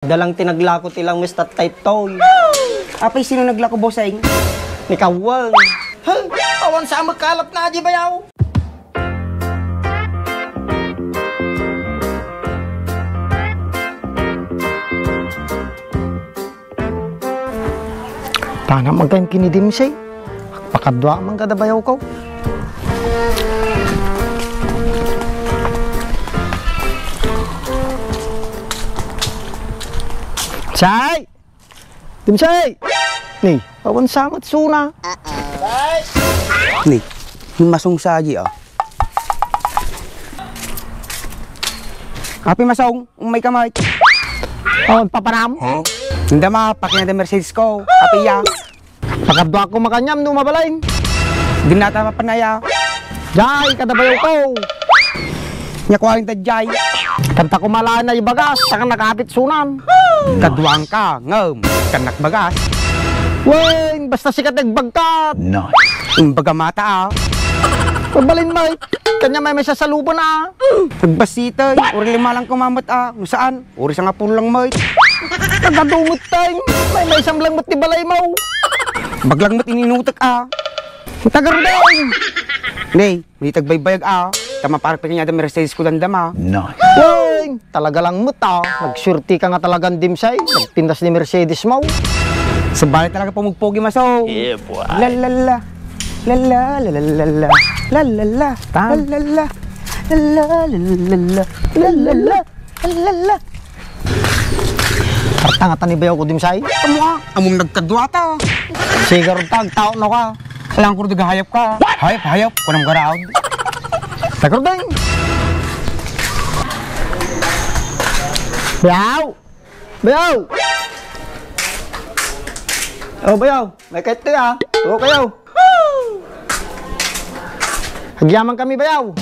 Dalang tinaglakot ilang mistat type toy. Apay sino naglako boseng? Ni Kawang. Hey, awan sa magkalap na aji bayaw. Paano magkayong kinidim siya? Pakadwa man kada bayaw ko. Say! Dimsay! Nih, awan samat suna. Nih, yung masong saji ah. Api masong, may kamay. Awan papanam. Hindi ma, pakin na Mercedes ko. Api ya. Pakadwa ko makanyam no mabalain. Di na tama panaya. Jay, kada bayaw ko. Nyakuhain ta jay. Kanta ko malaan na yung bagas, saka nakapit sunan. Kaduang ka, ngam, kanak bagas. Wen, basta sikat nagbagkat. No. Yung baga mata ah. Pabalin may, kanya may sasalubo na. Nagbasita, uri lima lang kumamot ah. Kung saan? Uri sa nga puno lang may. Nagadumot tayo, may isang langmot ni balay mo. Baglangmot ininutak ah. Tagarudeng. Nay, may tagbaybayag ah. Tama parang kanya da Mercedes ko dandam ah. No. Wen, talaga lang muta. Nagsurti ka nga talagang dimsay. Nagpindas ni Mercedes mo. Sabali talaga pumugpogi maso. Yeah, boy. Lalala. Lala, lalala, lalala, lalala, lalala, lalala, lalala. Kartangatan ni bayaw ko dimsay. Amo ah, among nagkadwata. Sigar tag, tao na ka. Alang ko hayop ka. Hayop, kunang garaod. Tagarudeng. Bayaw! Bayaw! Oh, bayaw. May kahit ito ah. Oo kayo. Hagyaman kami, bayaw.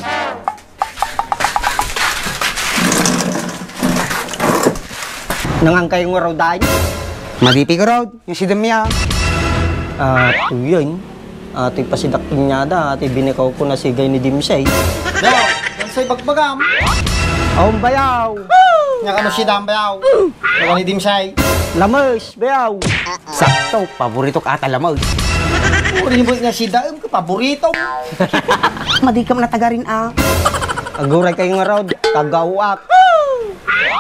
Nangangkay ng araw dahil. Madipi ko raw, yung si Damia. Yun. Ati pasidakin niya da. Ati binikaw ko na sigay ni Dimsay. Bayaw, yan sa'y bagbagam. Oh, bayaw. Nga kano si Dam bayaw. Nga ni Dimsay. Lamas, bayaw. Sakto, paborito ka ata lamag. Uri mo nga si Dam, paborito. Madikam na tagarin ah. Aguray kayo nga raw. Kagawak.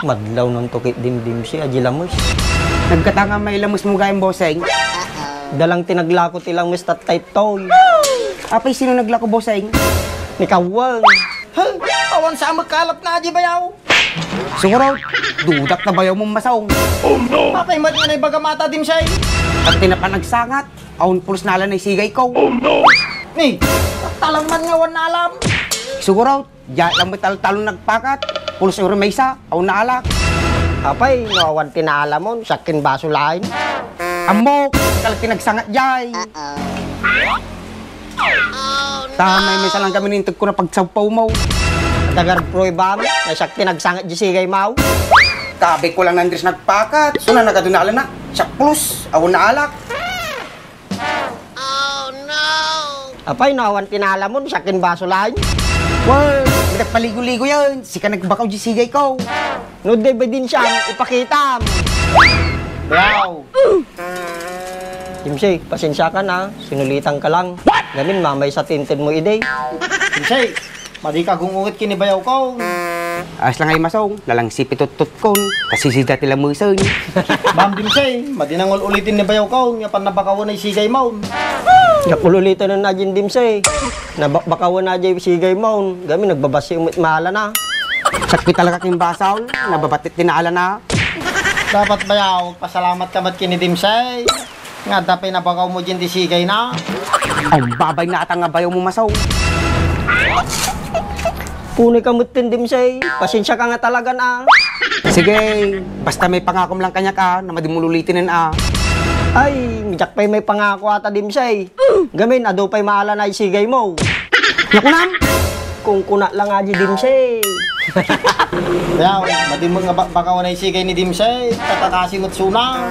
Madlaw ng tukit dim siya. Aji lamas. Nagkatanga may lamos mo gayang boseng. Dalang tinaglakot ilang mistat type toy. Apay sino naglako boseng? Ni Kawang. Hey, awan sa magkalap na aji bayaw. Siguro, dudak na bayaw mong masong. Papay mat nga na bagamata Dimsay. At tinapanagsangat, aun pulos nala na isigay ko. Ni, talang man nga wan na alam. Siguro, diyan lang may talong nagpakat. Pulos euro may isa, aun na alak. Apay, nawawan tinala mo. Sakin baso lain. Amok, kalag tinagsangat jay. Tamay, may salang kami nintag ko na pagsawpaw mo. Tagar proy ba mo? Nasak tinagsangat di sigay mau. Tabi ko lang nandris nagpakat. So na nagadunala na. Siyak plus, aun na alak. Apay, nawawan tinala mo. Sakin baso lain. Wow, nagpaligo-ligo yan. Sika nagbakaw di sigay ko. Nuday ba din siya? Ipakita mo. Bayaw. Dimsay, pasensya ka na. Sinulitan ka lang. Gamin, mamay sa tintin mo iday. Dimsay, madi ka gungungit kini bayaw ko. As lang ay masong, lalang sipitut-tut kon. Kasi sida tila muson. Bam Dimsay, madi nangol ulitin ni bayaw ko. Nga pan nabakawan ay sigay maun. Nakululitan na dyan Dimsay. Nabakawan na dyan sigay mo. Gamin, nagbabasi umit mahala na. Sakit talaga king basaw, nababatit tinaala na. Dapat bayaw, pasalamat ka ba't kini Dimsay? Nga dapay nabakaw mo dyan di sigay na. Ang babay na atang nga bayaw mo masaw. Punay ka mutin Dimsay. Pasensya ka nga talaga na. Sige, basta may pangakom lang kanya ka na madimululitin na. Ay, mijak pa'y may pangako ata Dimsay. Gamin, ado pa'y mahala na isigay mo. Nakunam? Kung kuna lang nga di Dimsay. Bayaw, madi mo nga bakawan ay sigay ni Dimsay. Tatakasimot suna.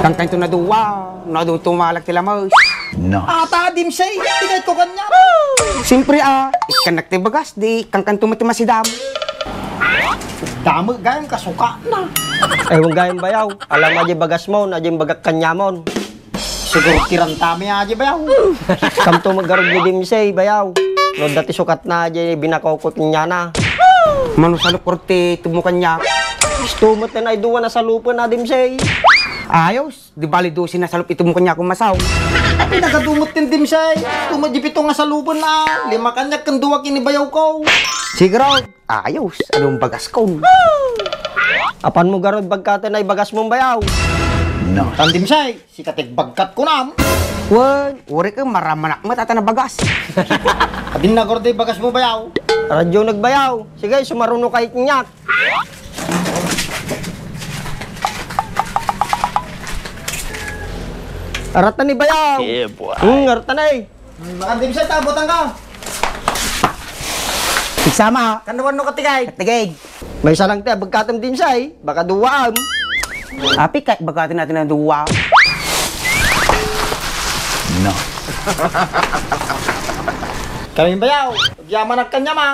Kangkang to na duwa, na doon tumalak tila mo. No. Ata Dimsay, tigay ko kanya. Siyempre ikan nagtibagas, di kangkang tumatimasidam. Dami gayong kasuka na. Ewan gayong bayaw. Alam nga di bagas mo, na di bagak kanyamon. Siguro kirantami aja bayaw. Kamto maggarog ni Dimsay, bayaw. No dati sukat na di binakokot niya na. Mano sa luporte, tumukan niya. Stumot na naiduwa na sa lupa na Dimsay. Ayos, di bali dosi na salup itumukan niya akong masaw. Ay, nagadumot din Dimsay. Tumadipito nga sa lupon na. 5 kanyak kang duwa kinibayaw ko. Siguro, ayos, anong bagas ko? Apan mo garod bagkate na ibagas mong bayaw. Tan Dimsay, si katig bagkat ko na. Wan, uri ka maramanak matata na bagas. Abin na gorday bagas mo bayaw. Radyo nagbayaw. Sige, sumaruno kay kinyak. Arata ni bayaw. Yeah, boy. Arata na eh. Mga Dimsay, tabotan ka. Iksama, Kanawan no katigay. tigay. May salang te, bagkatem din siya eh. Baka duwaam. Api kay bagatin natin ang duwa. Kami bayaw. Yaman ang kanya ma.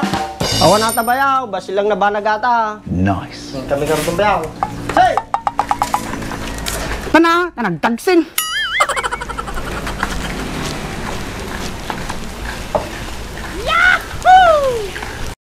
Awan nata bayaw, basilang nabanagata. Kami karutong bayaw. Hey! Tanag tagsin.